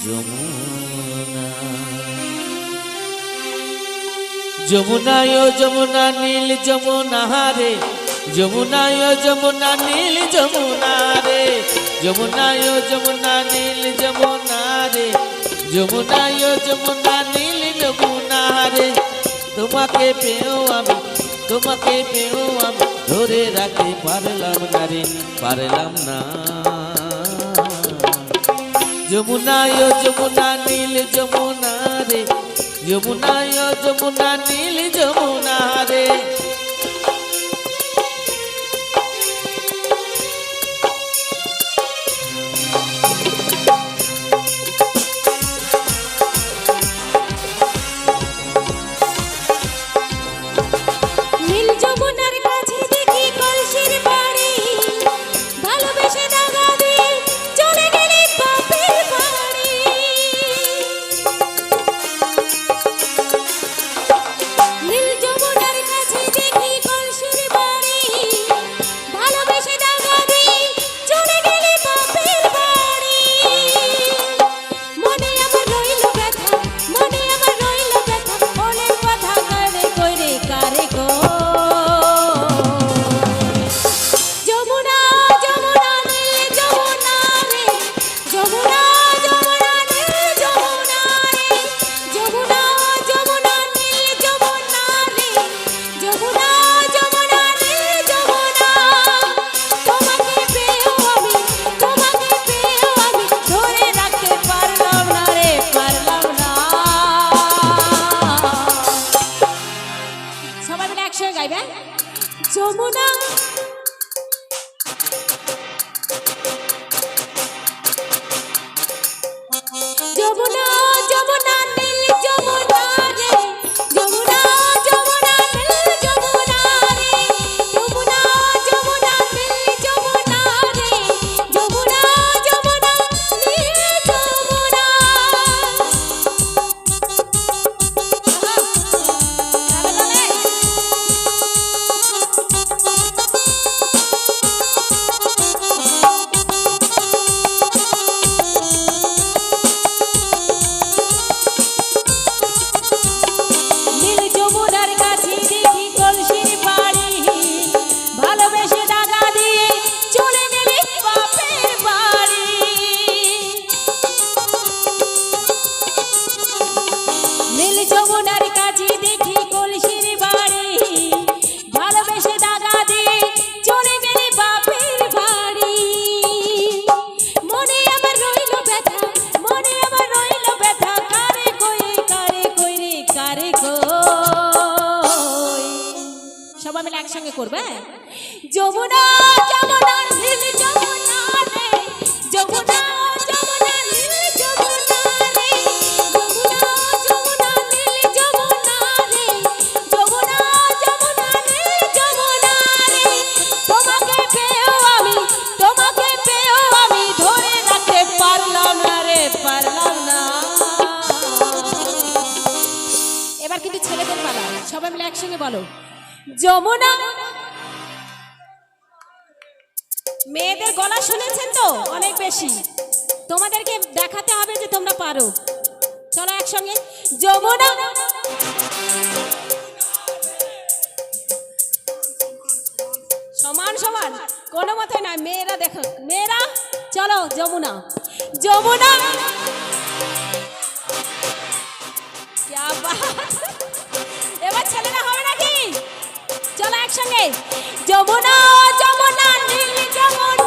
যমুনা যমুনা ও যমুনা নীল যমুনা রে যমুনা ও যমুনা নীল যমুনা রে যমুনা ও যমুনা নীল যমুনা রে যমুনা ও যমুনা নীল যমুনা রে তোমাকে পেও আমি ধরে রাখতে পারলাম না রে পারলাম না যমুনা ও যমুনা নীল যমুনা রে যমুনা ও যমুনা নীল যমুনা রে যমুনা যমুনা যমুনা নীল যমুনা রে যমুনা যমুনা নীল যমুনা রে যমুনা যমুনা নীল যমুনা রে যমুনা যমুনা নীল যমুনা একসঙ্গে করবে যমুনা যমুনা নীল যমুনা রে যমুনা যমুনা নীল যমুনা রে যমুনা যমুনা নীল যমুনা রে যমুনা যমুনা নীল যমুনা রে তোমাকে পেও আমি ধরে রাখতে পারলাম না রে পারলাম না এবার কিন্তু ছেলেদের পালা সবাই মিলে একসঙ্গে বলো যমুনা মেয়েদের গলা শুনেছেন তো অনেক বেশি তোমাদেরকে দেখাতে হবে যে তোমরা পারো চলো একসঙ্গে যমুনা সমান সমান কোনো মতে না মেয়েরা দেখো মেয়েরা চলো যমুনা যমুনা এবার ছেলেরা হবে নাকি চলো একসঙ্গে যমুনা যমুনা নীল যমুনা